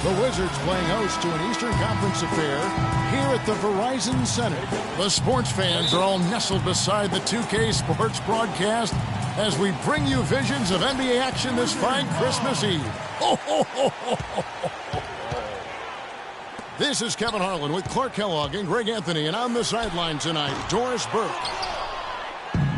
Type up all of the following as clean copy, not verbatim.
The Wizards playing host to an Eastern Conference affair here at the Verizon Center. The sports fans are all nestled beside the 2K Sports broadcast as we bring you visions of NBA action this fine Christmas Eve. Ho, ho, ho, ho, ho, ho. This is Kevin Harlan with Clark Kellogg and Greg Anthony, and on the sideline tonight, Doris Burke.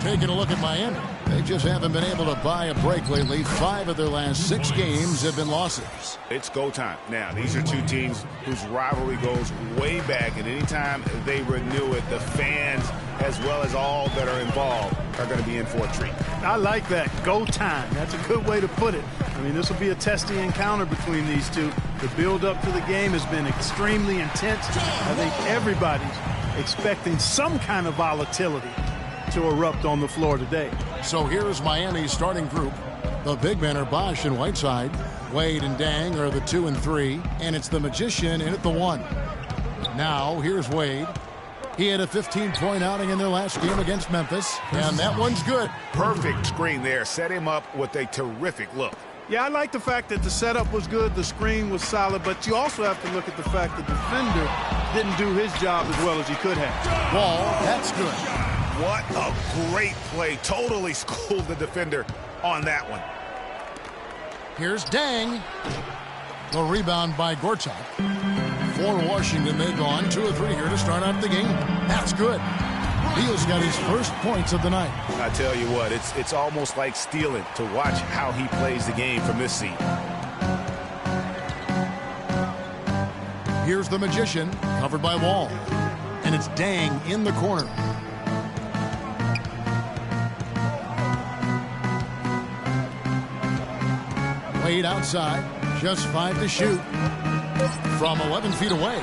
Taking a look at Miami. They just haven't been able to buy a break lately. 5 of their last 6 games have been losses. It's go time. Now, these are two teams whose rivalry goes way back, and anytime they renew it, the fans, as well as all that are involved, are going to be in for a treat. I like that. Go time. That's a good way to put it. I mean, this will be a testy encounter between these two. The build-up to the game has been extremely intense. I think everybody's expecting some kind of volatility to erupt on the floor today. So here's Miami's starting group. The big men are Bosh and Whiteside. Wade and Dang are the 2 and 3, and it's the Magician in at the 1. Now here's Wade. He had a 15-point outing in their last game against Memphis, and that one's good. Perfect screen there. Set him up with a terrific look. Yeah, I like the fact that the setup was good, the screen was solid, but you also have to look at the fact that the defender didn't do his job as well as he could have. Ball, that's good. What a great play. Totally schooled the defender on that one. Here's Dang. The rebound by Gortat. For Washington, they've gone 2 of 3 here to start out the game. That's good. Beal's got his first points of the night. I tell you what, it's almost like stealing to watch how he plays the game from this seat. Here's the Magician, covered by Wall. And it's Dang in the corner. Wade outside, just 5 to shoot. From 11 feet away.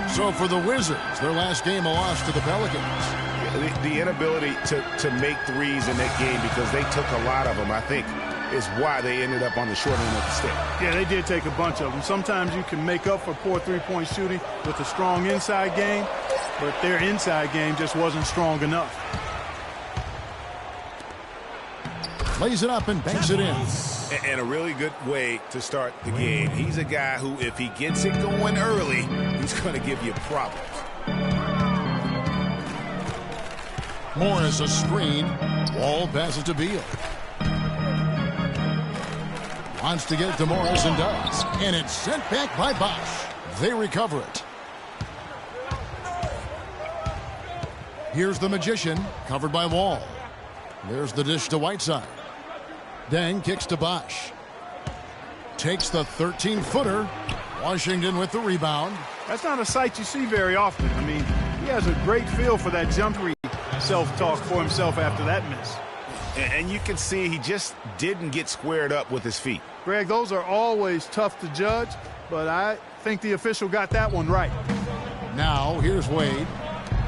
So for the Wizards, their last game a loss to the Pelicans. The inability to make threes in that game, because they took a lot of them, I think, is why they ended up on the short end of the stick. Yeah, they did take a bunch of them. Sometimes you can make up for poor three-point shooting with a strong inside game, but their inside game just wasn't strong enough. Lays it up and banks it in. And a really good way to start the game. He's a guy who, if he gets it going early, he's going to give you problems. Morris a screen. Wall passes to Beal. Wants to get it to Morris and does. And it's sent back by Bosh. They recover it. Here's the Magician, covered by Wall. There's the dish to Whiteside. Dang kicks to Bosh. Takes the 13-footer. Washington with the rebound. That's not a sight you see very often. I mean, he has a great feel for that jumper self-talk for himself after that miss. And you can see he just didn't get squared up with his feet. Greg, those are always tough to judge, but I think the official got that one right. Now, here's Wade.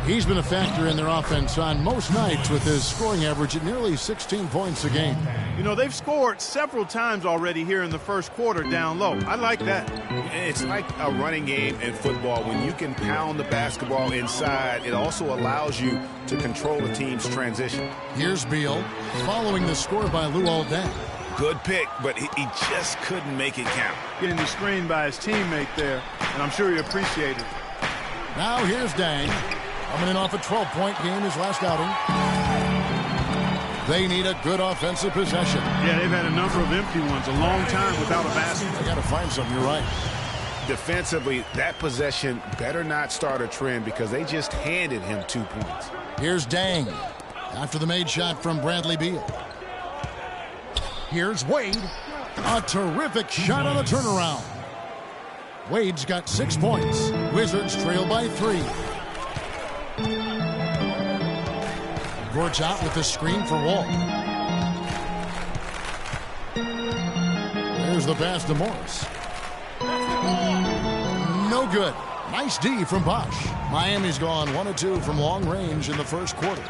He's been a factor in their offense on most nights with his scoring average at nearly 16 points a game. You know, they've scored several times already here in the first quarter down low. I like that. It's like a running game in football. When you can pound the basketball inside, it also allows you to control the team's transition. Here's Beal following the score by Luol Deng. Good pick, but he just couldn't make it count. Getting the screen by his teammate there, and I'm sure he appreciated it. Now here's Deng. Coming in off a 12-point game his last outing. They need a good offensive possession. Yeah, they've had a number of empty ones, a long time without a basket. They got to find something, you're right. Defensively, that possession better not start a trend because they just handed him 2 points. Here's Dang after the made shot from Bradley Beal. Here's Wade. A terrific shot on the turnaround. Wade's got 6 points. Wizards trail by 3. Gortat with the screen for Wall. There's the pass to Morris. No good. Nice D from Bosh. Miami's gone 1 of 2 from long range in the first quarter.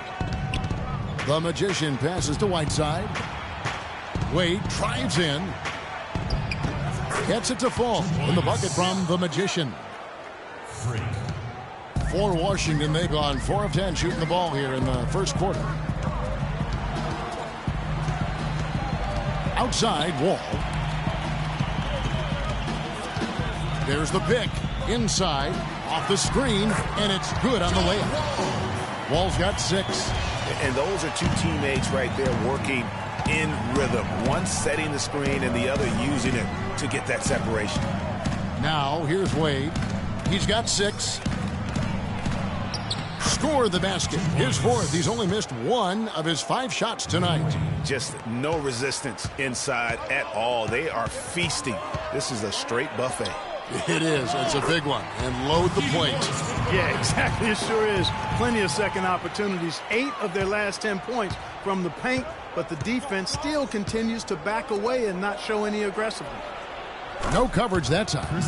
The Magician passes to Whiteside. Wade drives in. Gets it to fall. In the bucket from the Magician. For Washington, they've gone 4 of 10 shooting the ball here in the first quarter. Outside, Wall. There's the pick. Inside, off the screen, and it's good on the layup. Wall's got 6. And those are two teammates right there working in rhythm. One setting the screen and the other using it to get that separation. Now, here's Wade. He's got 6. Score the basket. His 4th. He's only missed 1 of his 5 shots tonight. Just no resistance inside at all. They are feasting. This is a straight buffet. It is. It's a big one. And load the plate. Yeah, exactly. It sure is. Plenty of second opportunities. 8 of their last 10 points from the paint, but the defense still continues to back away and not show any aggressiveness. No coverage that time.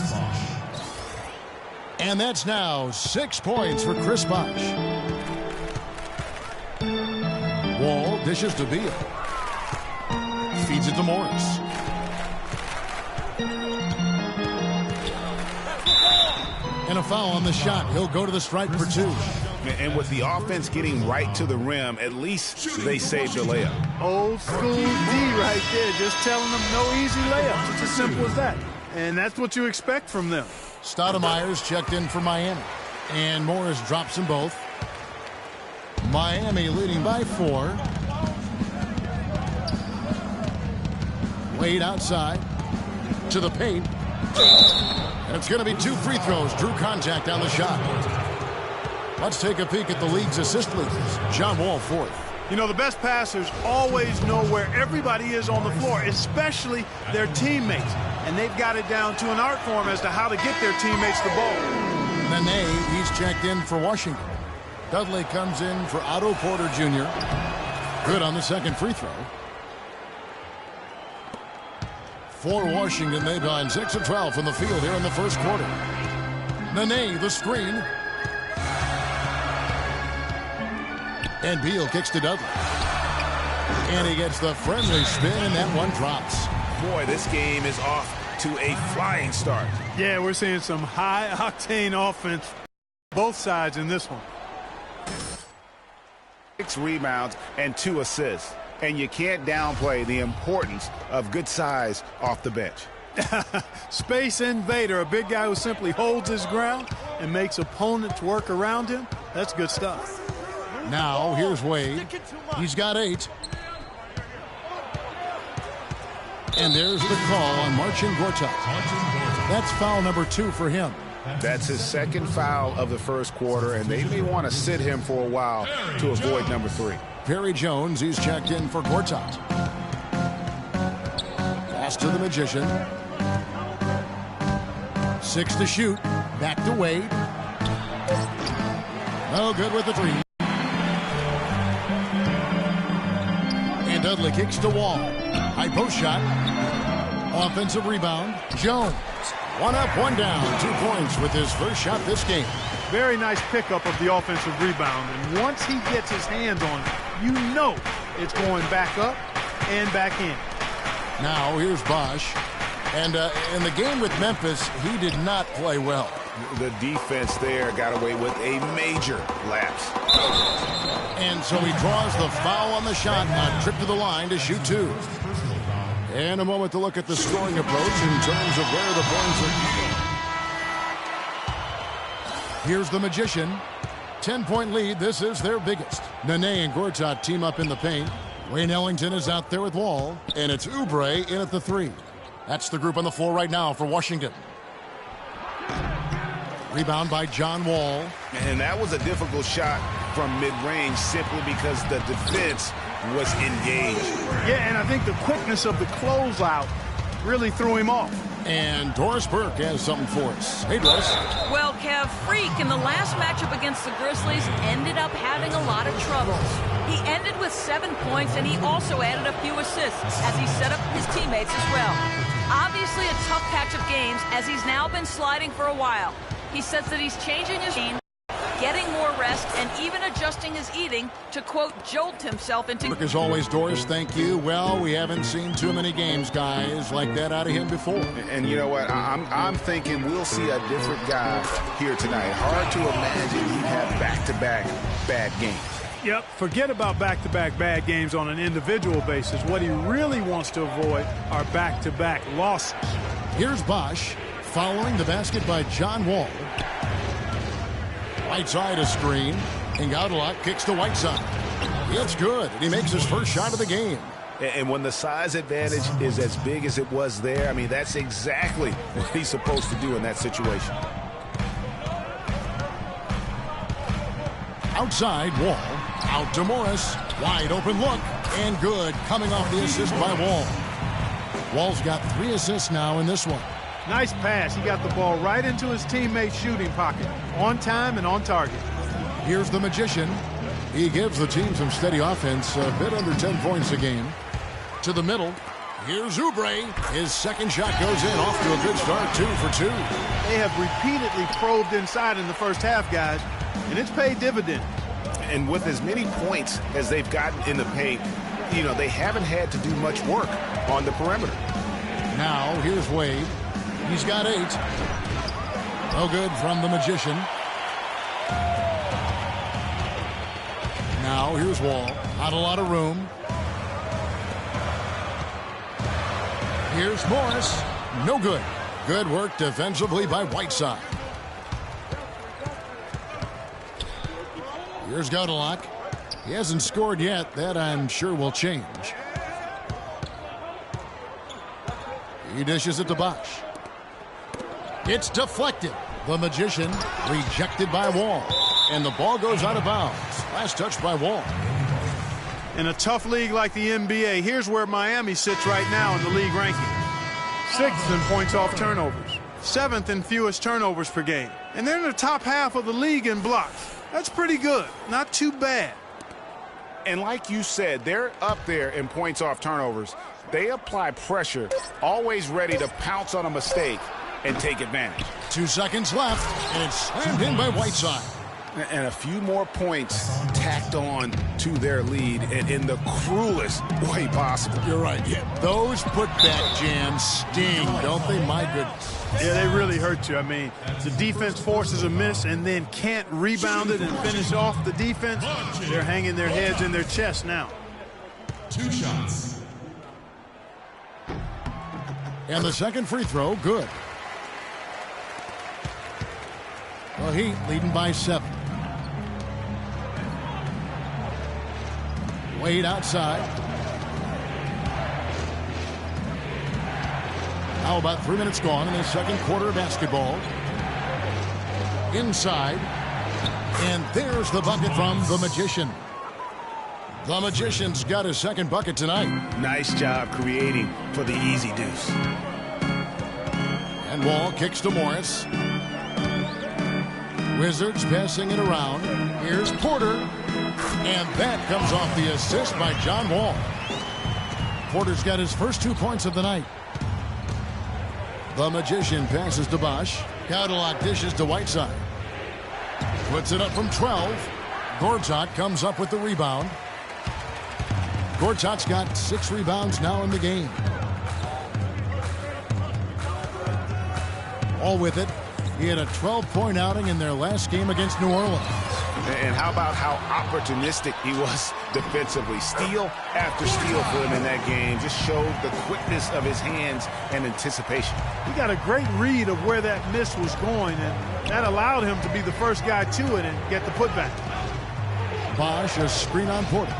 And that's now 6 points for Chris Bosh. Wall dishes to Beal. Feeds it to Morris. And a foul on the shot. He'll go to the stripe for 2. And with the offense getting right to the rim, at least they saved the layup. Old school D right there, just telling them no easy layups. It's as simple as that. And that's what you expect from them. Stoudemire's checked in for Miami. And Morris drops them both. Miami leading by 4. Wade outside to the paint. And it's going to be 2 free throws. Drew contact on the shot. Let's take a peek at the league's assist leaders. John Wall, 4th. You know, the best passers always know where everybody is on the floor, especially their teammates. And they've got it down to an art form as to how to get their teammates the ball. Nene, he's checked in for Washington. Dudley comes in for Otto Porter Jr. Good on the second free throw. For Washington, they've gone 6 of 12 from the field here in the first quarter. Nene, the screen. And Beal kicks to Dudley. And he gets the friendly spin, and that one drops. Boy, this game is off to a flying start. Yeah, we're seeing some high-octane offense both sides in this one. 6 rebounds and 2 assists. And you can't downplay the importance of good size off the bench. Space invader, a big guy who simply holds his ground and makes opponents work around him. That's good stuff. Now, here's Wade. He's got 8. And there's the call on Marcin Gortat. That's foul number 2 for him. That's his second foul of the first quarter, and they may want to sit him for a while to avoid number 3. Perry Jones, he's checked in for Gortat. Pass to the Magician. 6 to shoot. Back to Wade. No good with the 3. And Dudley kicks to Wall. High post shot. Offensive rebound. Jones. 1 up, 1 down. 2 points with his first shot this game. Very nice pickup of the offensive rebound. And once he gets his hands on it, you know it's going back up and back in. Now here's Bosh. And in the game with Memphis, he did not play well. The defense there got away with a major lapse. And so he draws the foul on the shot on a trip to the line to shoot 2. And a moment to look at the scoring approach in terms of where the points are. Here's the Magician. 10-point lead. This is their biggest. Nene and Gortat team up in the paint. Wayne Ellington is out there with Wall. And it's Oubre in at the 3. That's the group on the floor right now for Washington. Rebound by John Wall. And that was a difficult shot from mid-range simply because the defense was engaged. Yeah, and I think the quickness of the closeout really threw him off. And Doris Burke has something for us. Hey, Doris. Well, Kev, Freak in the last matchup against the Grizzlies ended up having a lot of troubles. He ended with 7 points, and he also added a few assists as he set up his teammates as well. Obviously a tough patch of games as he's now been sliding for a while. He says that he's changing his game, getting more rest, and even adjusting his eating to, quote, jolt himself into... As always, Doris, thank you. Well, we haven't seen too many games, guys, like that out of him before. And you know what? I'm thinking we'll see a different guy here tonight. Hard to imagine he'd have back-to-back bad games. Yep, forget about back-to-back bad games on an individual basis. What he really wants to avoid are back-to-back losses. Here's Bosch following the basket by John Wall. Right side a screen, and Gaudelot kicks to Whiteside. It's good, and he makes his first shot of the game. And when the size advantage is as big as it was there, I mean, that's exactly what he's supposed to do in that situation. Outside, Wall. Out to Morris. Wide open look. And good. Coming off the assist by Wall. Wall's got 3 assists now in this one. Nice pass. He got the ball right into his teammate's shooting pocket. On time and on target. Here's the Magician. He gives the team some steady offense. A bit under 10 points a game. To the middle. Here's Oubre. His second shot goes in. Off to a good start. 2 for 2. They have repeatedly probed inside in the first half, guys. And it's paid dividends. And with as many points as they've gotten in the paint, you know, they haven't had to do much work on the perimeter. Now, here's Wade. He's got 8. No good from the Magician. Now, here's Wall. Not a lot of room. Here's Morris. No good. Good work defensively by Whiteside. Here's Gaudelot. He hasn't scored yet. That, I'm sure, will change. He dishes it to Bosch. It's deflected. The Magician rejected by Wall. And the ball goes out of bounds. Last touch by Wall. In a tough league like the NBA, here's where Miami sits right now in the league ranking. 6th in points off turnovers. 7th in fewest turnovers per game. And they're in the top half of the league in blocks. That's pretty good. Not too bad. And like you said, they're up there in points off turnovers. They apply pressure, always ready to pounce on a mistake and take advantage. 2 seconds left, and it's slammed in by Whiteside. And a few more points tacked on to their lead in the cruelest way possible. You're right. Yeah. Those putback jams sting, don't they? My goodness. Yeah, they really hurt you. I mean, the defense forces a miss and then can't rebound it and finish off the defense. They're hanging their heads in their chest now. 2 shots. And the second free throw, good. The Heat leading by 7. Wade outside. Now about 3 minutes gone in the second quarter of basketball. Inside. And there's the bucket from the Magician. The Magician's got his second bucket tonight. Nice job creating for the easy deuce. And Wall kicks to Morris. Wizards passing it around. Here's Porter. And that comes off the assist by John Wall. Porter's got his first 2 points of the night. The Magician passes to Bosch. Gaudelot dishes to Whiteside. Puts it up from 12. Gortat comes up with the rebound. Gortat's got 6 rebounds now in the game. All with it. He had a 12-point outing in their last game against New Orleans. And how about how opportunistic he was defensively? Steal after steal for him in that game just showed the quickness of his hands and anticipation. He got a great read of where that miss was going, and that allowed him to be the first guy to it and get the putback. Bosch, a screen on Porter.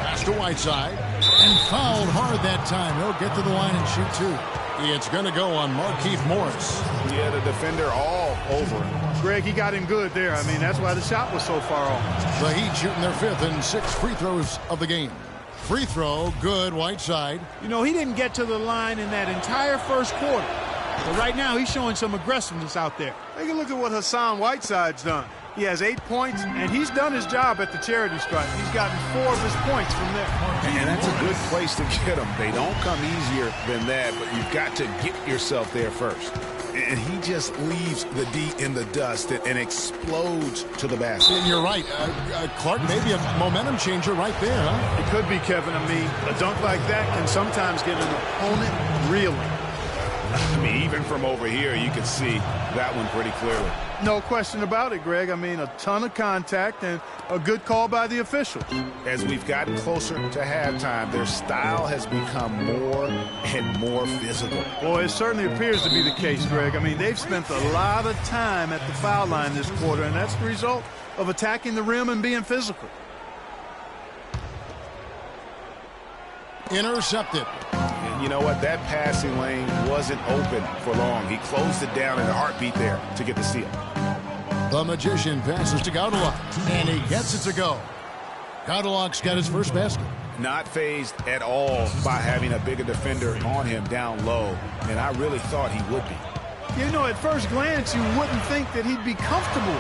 Pass to Whiteside. And fouled hard that time. He'll get to the line and shoot 2. It's going to go on Markieff Morris. He had a defender all over him. Greg, he got him good there. I mean, that's why the shot was so far off. The Heat shooting their 5th and 6th free throws of the game. Free throw, good, Whiteside. You know, he didn't get to the line in that entire first quarter. But right now, he's showing some aggressiveness out there. Take a look at what Hassan Whiteside's done. He has 8 points, and he's done his job at the charity stripe. He's gotten 4 of his points from there. And that's a good place to get them. They don't come easier than that, but you've got to get yourself there first. And he just leaves the D in the dust and explodes to the basket. And you're right. Clark, maybe a momentum changer right there, huh? It could be, Kevin. I mean, a dunk like that can sometimes get an opponent reeling. I mean, even from over here, you can see that one pretty clearly. No question about it, Greg. I mean, a ton of contact and a good call by the official. As we've gotten closer to halftime, their style has become more and more physical. Boy, it certainly appears to be the case, Greg. I mean, they've spent a lot of time at the foul line this quarter, and that's the result of attacking the rim and being physical. Intercepted. And you know what? That passing lane wasn't open for long. He closed it down in a heartbeat there to get the steal. The Magician passes to Gaudelot, and he gets it to go. Gaudelot's got his first basket. Not fazed at all by having a bigger defender on him down low, and I really thought he would be. You know, at first glance, you wouldn't think that he'd be comfortable.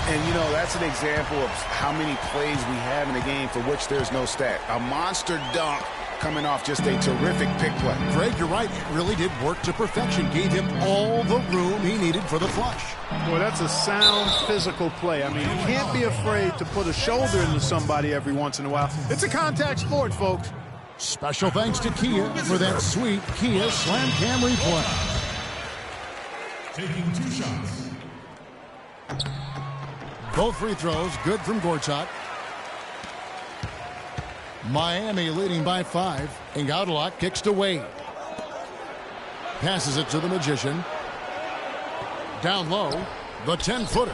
And, you know, that's an example of how many plays we have in a game for which there's no stat. A monster dunk coming off just a terrific pick play. Greg, you're right. It really did work to perfection. Gave him all the room he needed for the flush. Boy, that's a sound physical play. I mean, you can't be afraid to put a shoulder into somebody every once in a while. It's a contact sport, folks. Special thanks to Kia for that sweet Kia Slam Cam replay. Taking 2 shots. Both free throws good from Gortat. Miami leading by 5, and Gaudelot kicks to Wade. Passes it to the Magician. Down low, the 10-footer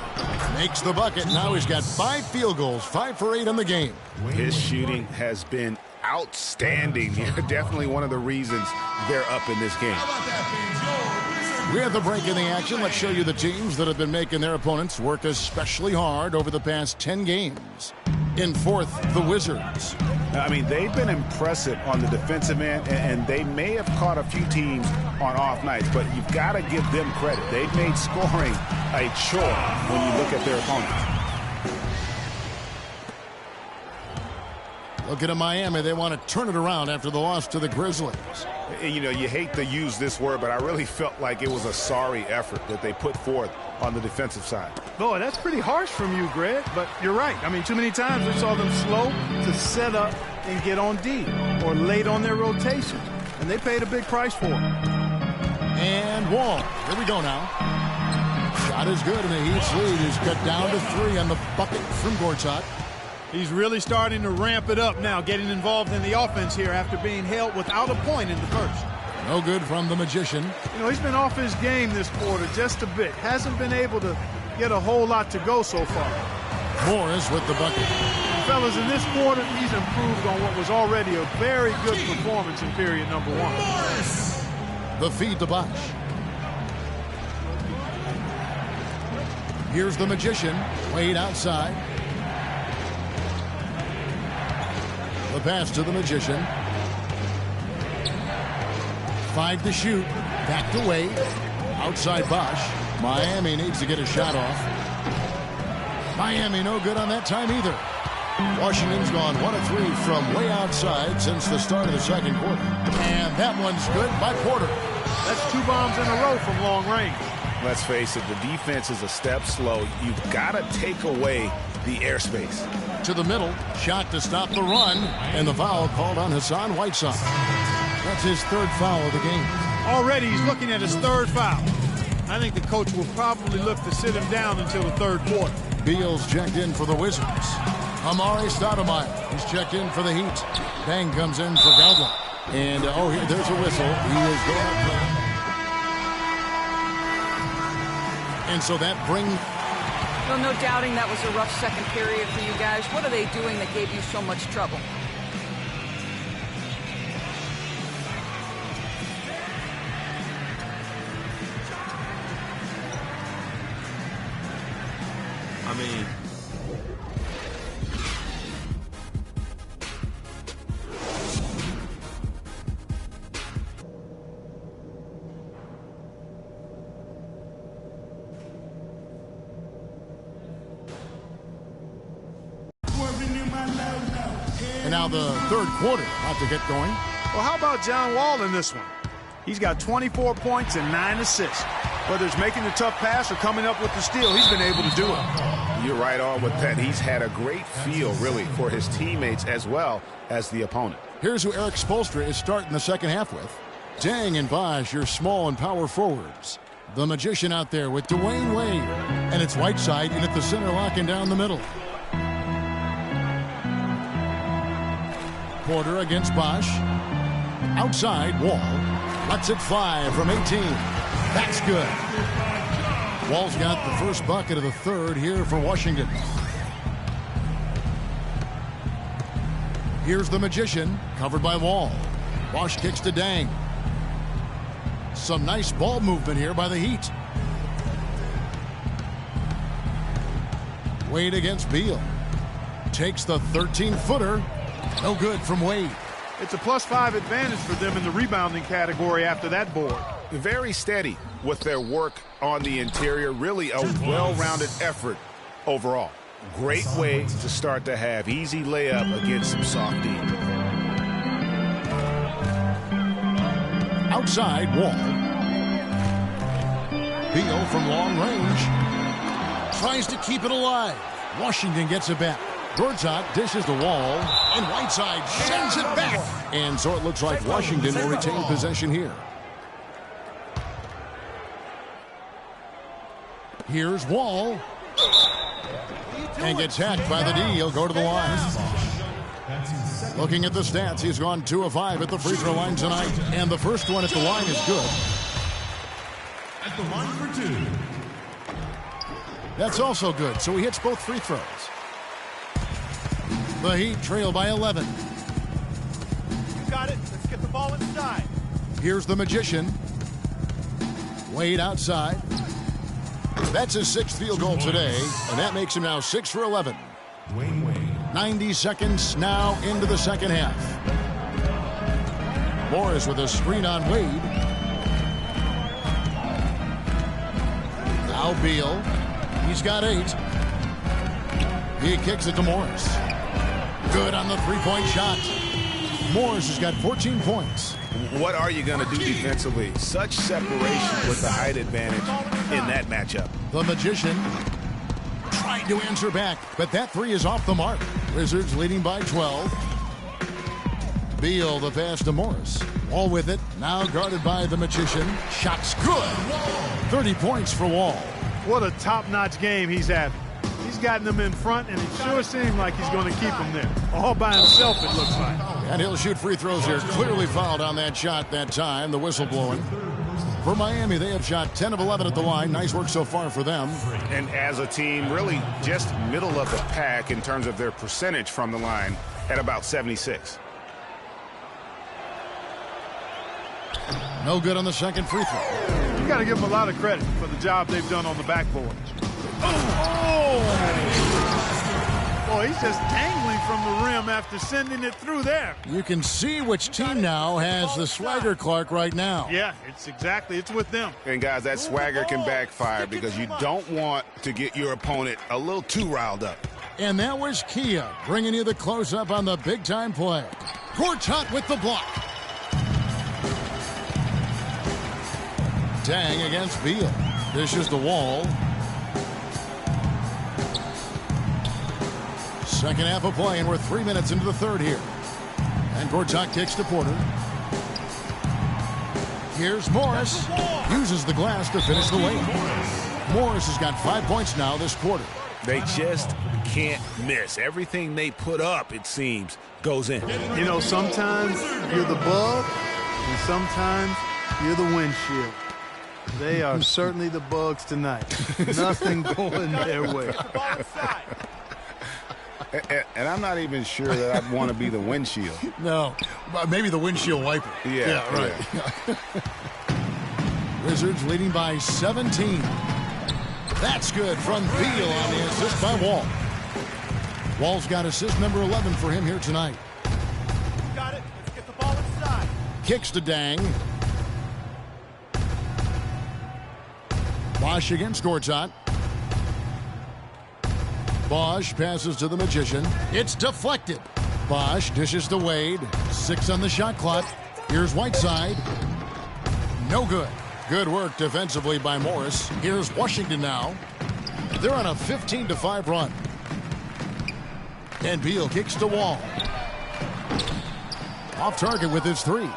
makes the bucket. Now he's got 5 field goals, 5 for 8 in the game. His shooting has been outstanding. Definitely one of the reasons they're up in this game. We have the break in the action. Let's show you the teams that have been making their opponents work especially hard over the past 10 games. In fourth, the Wizards. I mean, they've been impressive on the defensive end, and they may have caught a few teams on off nights, but you've got to give them credit. They've made scoring a chore when you look at their opponents. Looking at Miami, they want to turn it around after the loss to the Grizzlies. You know, you hate to use this word, but I really felt like it was a sorry effort that they put forth on the defensive side. Boy, that's pretty harsh from you, Greg, but you're right. I mean, too many times we saw them slow to set up and get on D or late on their rotation, and they paid a big price for it. And Wall. Here we go now. Shot is good, and the Heat's lead is cut down to 3 on the bucket from Gortat. He's really starting to ramp it up now, getting involved in the offense here after being held without a point in the first. No good from the Magician. You know, he's been off his game this quarter just a bit. Hasn't been able to get a whole lot to go so far. Morris with the bucket. Fellas, in this quarter, he's improved on what was already a very good performance in period number 1. The feed to Bosh. Here's the Magician. Wade outside. The pass to the Magician. 5 to shoot. Back to Wade. Outside Bosh. Miami needs to get a shot off. Miami no good on that time either. Washington's gone 1 of 3 from way outside since the start of the second quarter. And that one's good by Porter. That's 2 bombs in a row from long range. Let's face it, the defense is a step slow. You've got to take away the airspace. To the middle, shot to stop the run, and the foul called on Hassan Whiteside. That's his 3rd foul of the game. Already he's looking at his 3rd foul. I think the coach will probably look to sit him down until the 3rd quarter. Beals checked in for the Wizards. Amari Stoudemire, he's checked in for the Heat. Bang comes in for Gaudelot. And, here, there's a whistle. He is going to play. And so that brings... Well, no doubting that was a rough second period for you guys. What are they doing that gave you so much trouble? I mean... And now the 3rd quarter about to get going. Well, how about John Wall in this one? He's got 24 points and 9 assists. Whether it's making the tough pass or coming up with the steal, he's been able to do it. You're right on with that. He's had a great feel, really, for his teammates as well as the opponent. Here's who Eric Spoelstra is starting the second half with. Dang and Bosch, your small and power forwards. The Magician out there with Dwayne Wade. And it's Whiteside in at the center, locking down the middle. Porter against Bosch. Outside, Wall. Lets it fly from 18. That's good. Wall's got the first bucket of the third here for Washington. Here's the Magician, covered by Wall. Bosch kicks to Dang. Some nice ball movement here by the Heat. Wade against Beal. Takes the 13-footer. No good from Wade. It's a +5 advantage for them in the rebounding category after that board. Very steady with their work on the interior. Really a well-rounded effort overall. Great way to start to have easy layup against some soft D. Outside, Wall. Beal from long range. Tries to keep it alive. Washington gets it back. Gortat dishes the Wall, and Whiteside sends it back. And so it looks like Washington will retain possession here. Here's Wall. And gets hacked by the D. He'll go to the line. Looking at the stats, he's gone 2 of 5 at the free throw line tonight. And the first one at the line is good. At the line for 2. That's also good, so he hits both free throws. The Heat trail by 11. You got it. Let's get the ball inside. Here's the Magician. Wade outside. That's his 6th field goal today, and that makes him now 6 for 11. Dwayne Wade. 90 seconds now into the second half. Morris with a screen on Wade. Now Beal. He's got 8. He kicks it to Morris. Good on the three-point shot. Morris has got 14 points. What are you going to do defensively? Such separation with the height advantage in that matchup. The Magician trying to answer back, but that 3 is off the mark. Wizards leading by 12. Beal the pass to Morris. Wall with it, now guarded by the Magician. Shots good. 30 points for Wall. What a top-notch game he's having. He's gotten them in front, and it sure seems like he's going to keep them there. All by himself, it looks like. And he'll shoot free throws here. Clearly fouled on that shot that time. The whistle blowing. For Miami, they have shot 10 of 11 at the line. Nice work so far for them. And as a team, really just middle of the pack in terms of their percentage from the line at about 76. No good on the second free throw. You got to give them a lot of credit for the job they've done on the backboard. Boy, he's just dangling from the rim after sending it through there. You can see which team now has the swagger Clark right now. Yeah, it's with them. And guys, that swagger can backfire because you don't want to get your opponent a little too riled up. And that was Kia bringing you the close-up on the big-time play. Gortat with the block. Dang against Beal. Dishes the Wall. Second half of play, and we're 3 minutes into the third here. And Gortat kicks to Porter. Here's Morris. Uses the glass to finish the layup. Morris has got 5 points now this quarter. They just can't miss. Everything they put up, it seems, goes in. You know, sometimes you're the bug, and sometimes you're the windshield. They are certainly the bugs tonight. Nothing going their way. And I'm not even sure that I'd want to be the windshield. No, maybe the windshield wiper. Yeah, right. Yeah. Wizards leading by 17. That's good from Beal on the assist by Wall. Wall's got assist number 11 for him here tonight. Got it. Let's get the ball inside. Kicks to Dang. Bosch against Gortat. Bosch passes to the Magician. It's deflected. Bosch dishes to Wade. 6 on the shot clock. Here's Whiteside. No good. Good work defensively by Morris. Here's Washington now. They're on a 15-5 run. And Beal kicks to Wall. Off target with his three.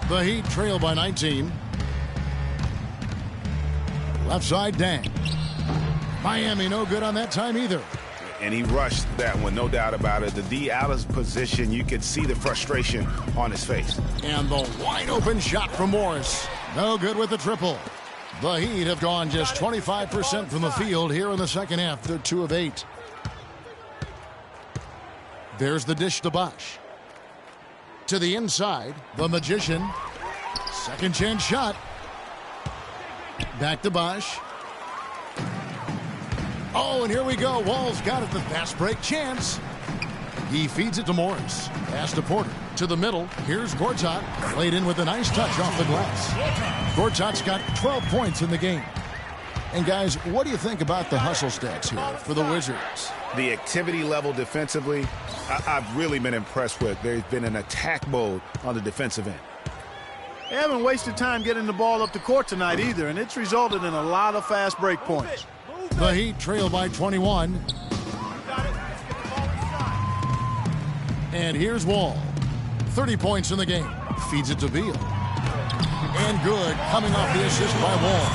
The Heat trail by 19. Left side, Dang. Miami no good on that time either. And he rushed that one, no doubt about it. The D out of position, you could see the frustration on his face. And the wide open shot from Morris. No good with the triple. The Heat have gone just 25% from the field here in the second half. They're 2 of 8. There's the dish to Bosh. To the inside, the Magician. Second chance shot. Back to Bosh. Oh, and here we go. Wall's got it. The fast break chance. He feeds it to Morris. Pass to Porter. To the middle. Here's Gortat. Played in with a nice touch off the glass. Gortat's got 12 points in the game. And guys, what do you think about the hustle stats here for the Wizards? The activity level defensively, I've really been impressed with. There's been an attack mode on the defensive end. They haven't wasted time getting the ball up the court tonight either, and it's resulted in a lot of fast break points. The Heat trail by 21. And here's Wall. 30 points in the game. Feeds it to Beal. And good, coming off the assist by Wall.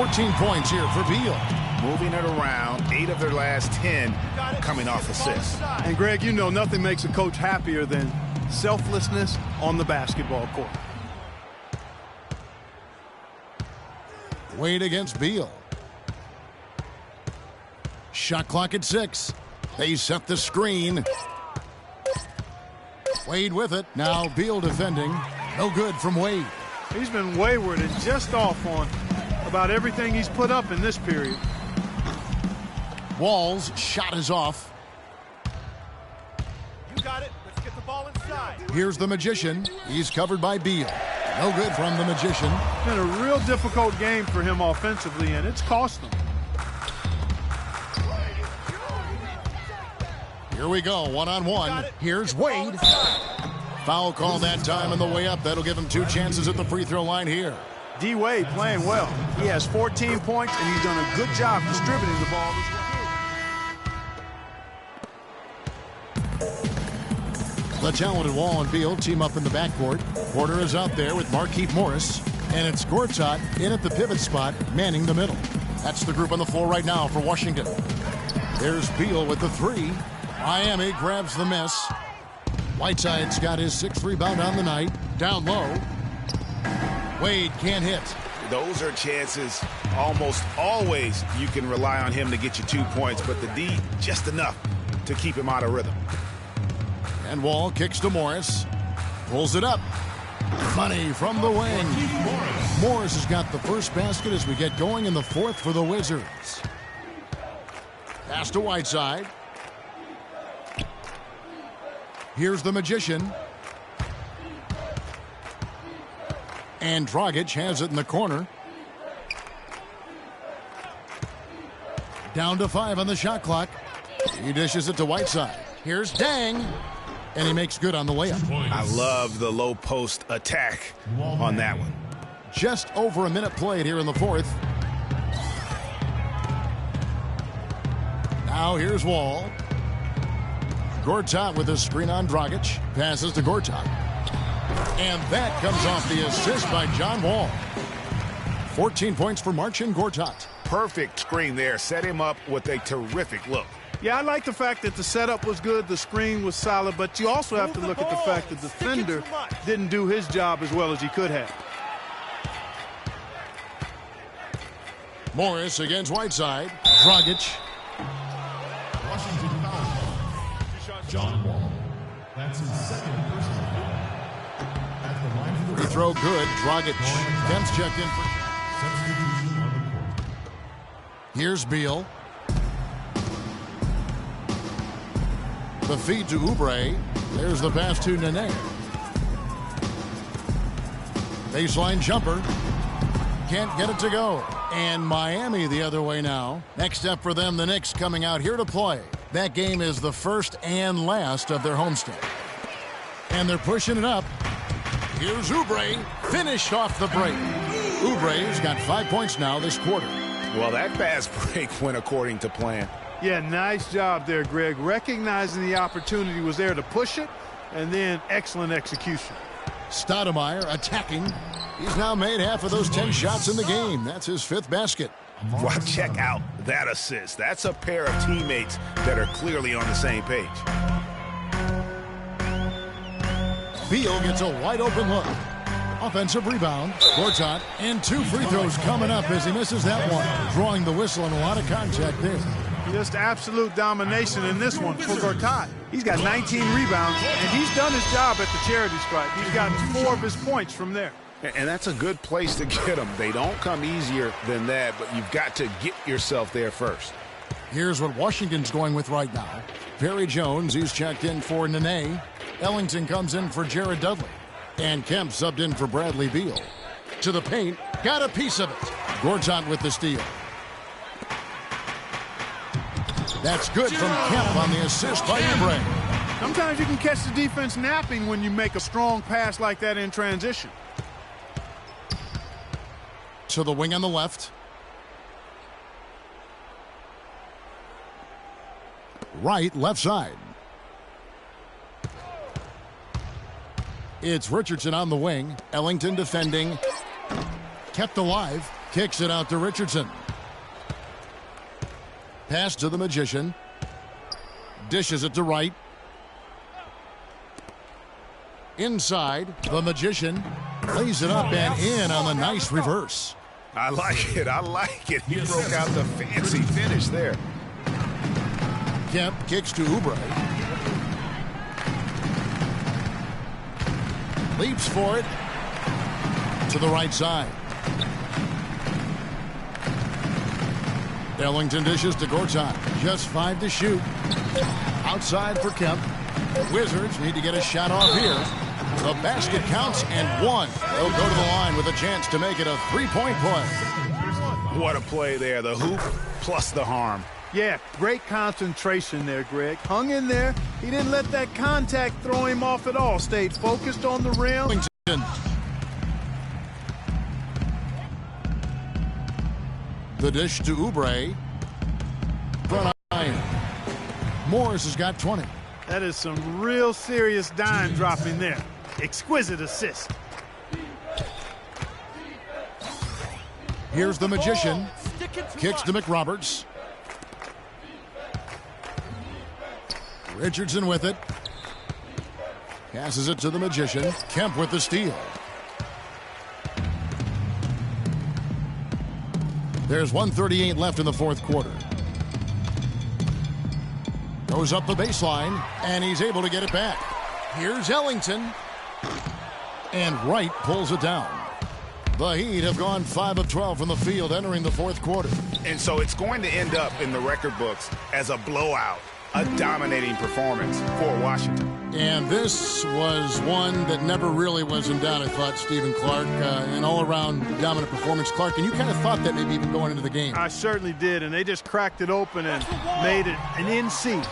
14 points here for Beal. Moving it around, 8 of their last 10 coming off assists. And Greg, you know nothing makes a coach happier than selflessness on the basketball court. Wade against Beal. Shot clock at 6. They set the screen. Wade with it. Now Beal defending. No good from Wade. He's been wayward and just off on about everything he's put up in this period. Wall's shot is off. You got it. Let's get the ball inside. Here's the Magician. He's covered by Beal. No good from the Magician. It's been a real difficult game for him offensively, and it's cost him. Here we go, one-on-one. Here's Wade. Foul call that time on the way up. That'll give him 2 chances at the free throw line here. D. Wade playing well. He has 14 points, and he's done a good job distributing the ball. The talented Wall and Beal team up in the backcourt. Porter is out there with Markieff Morris. And it's Gortat in at the pivot spot, manning the middle. That's the group on the floor right now for Washington. There's Beal with the 3. Miami grabs the miss. Whiteside's got his 6th rebound on the night. Down low. Wade can't hit. Those are chances almost always you can rely on him to get you 2 points, but the D just enough to keep him out of rhythm. And Wall kicks to Morris. Pulls it up. Money from the wing. Morris has got the first basket as we get going in the 4th for the Wizards. Pass to Whiteside. Here's the Magician. And Dragic has it in the corner. Down to 5 on the shot clock. He dishes it to Whiteside. Here's Dang. And he makes good on the layup. I love the low post attack on that one. Just over a minute played here in the 4th. Now here's Wall. Gortat with a screen on Dragic. Passes to Gortat. And that comes off the assist by John Wall. 14 points for Marcin Gortat. Perfect screen there. Set him up with a terrific look. Yeah, I like the fact that the setup was good, the screen was solid, but you also have to look at the fact that the defender didn't do his job as well as he could have. Morris against Whiteside. Dragic. Washington foul. John Wall. That's his 2nd personal foul. At the line for the Free throw good. Dragic. Kemp's checked in for. substitution on the court. Here's Beal. The feed to Oubre. There's the pass to Nene. Baseline jumper. Can't get it to go. And Miami the other way now. Next up for them, the Knicks coming out here to play. That game is the first and last of their homestand. And they're pushing it up. Here's Oubre. Finished off the break. Oubre's got 5 points now this quarter. Well, that fast break went according to plan. Yeah, nice job there, Greg. Recognizing the opportunity was there to push it, and then excellent execution. Stoudemire attacking. He's now made half of those 10 shots in the game. That's his 5th basket. Well, check out that assist. That's a pair of teammates that are clearly on the same page. Beal gets a wide open look. Offensive rebound. Gortat, and 2 free throws coming up as he misses that one. Drawing the whistle and a lot of contact there. Just absolute domination in this one for Gortat. He's got 19 rebounds, and he's done his job at the charity stripe. He's gotten 4 of his points from there. And that's a good place to get them. They don't come easier than that, but you've got to get yourself there first. Here's what Washington's going with right now. Perry Jones, he's checked in for Nene. Ellington comes in for Jared Dudley. And Kemp subbed in for Bradley Beal. To the paint, got a piece of it. Gortat with the steal. That's good from Kemp on the assist by Oubre. Sometimes you can catch the defense napping when you make a strong pass like that in transition. To the wing on the left. Right, left side. It's Richardson on the wing. Ellington defending. Kept alive. Kicks it out to Richardson. Pass to the Magician. Dishes it to Wright. Inside, the Magician lays it up and in on the nice reverse. I like it. I like it. He broke out the fancy finish there. Kemp kicks to Oubre. Leaps for it. To the right side. Ellington dishes to Gortat. Just 5 to shoot. Outside for Kemp. Wizards need to get a shot off here. The basket counts and 1. They'll go to the line with a chance to make it a 3-point play. What a play there. The hoop plus the harm. Yeah, great concentration there, Greg. Hung in there. He didn't let that contact throw him off at all. Stayed focused on the rim. Ellington. The dish to Oubre. Front iron. Morris has got 20. That is some real serious dime dropping there. Exquisite assist. Here's the Magician. Kicks to McRoberts. Richardson with it. Passes it to the Magician. Kemp with the steal. There's 1:38 left in the 4th quarter. Goes up the baseline, and he's able to get it back. Here's Ellington. And Wright pulls it down. The Heat have gone 5 of 12 from the field entering the 4th quarter. And so it's going to end up in the record books as a blowout, a dominating performance for Washington. And this was one that never really was in doubt, I thought, Stephen Clark. An all-around dominant performance. Clark, and you kind of thought that maybe even going into the game. I certainly did, and they just cracked it open and made it an NC.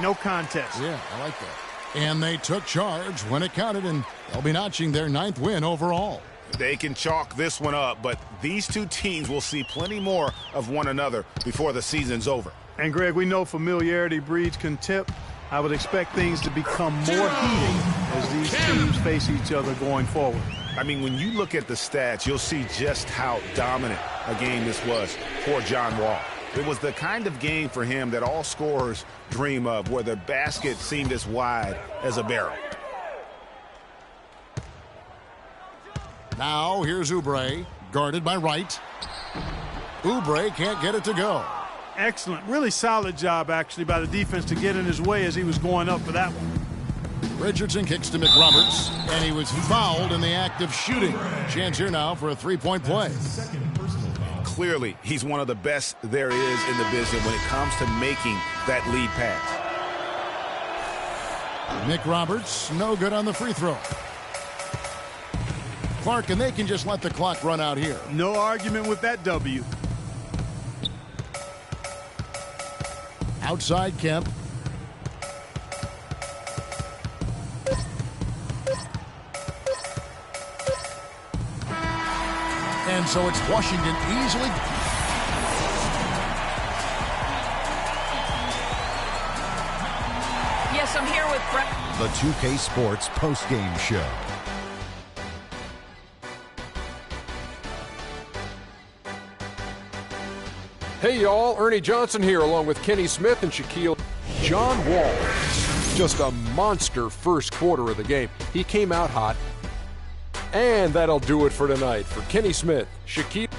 No contest. Yeah, I like that. And they took charge when it counted, and they'll be notching their 9th win overall. They can chalk this one up, but these two teams will see plenty more of one another before the season's over. And, Greg, we know familiarity breeds contempt. I would expect things to become more heated as these teams face each other going forward. I mean, when you look at the stats, you'll see just how dominant a game this was for John Wall. It was the kind of game for him that all scorers dream of, where the basket seemed as wide as a barrel. Now here's Oubre, guarded by Wright. Oubre can't get it to go. Excellent. Really solid job, actually, by the defense to get in his way as he was going up for that one. Richardson kicks to McRoberts, and he was fouled in the act of shooting. Chance here now for a 3-point play. Clearly, he's one of the best there is in the business when it comes to making that lead pass. McRoberts, no good on the free throw. Clark, and they can just let the clock run out here. No argument with that W. Outside Kemp. And so it's Washington easily. with Brett. The 2K Sports postgame show. Hey y'all, Ernie Johnson here along with Kenny Smith and Shaquille. John Wall, just a monster first quarter of the game. He came out hot. And that'll do it for tonight. For Kenny Smith, Shaquille.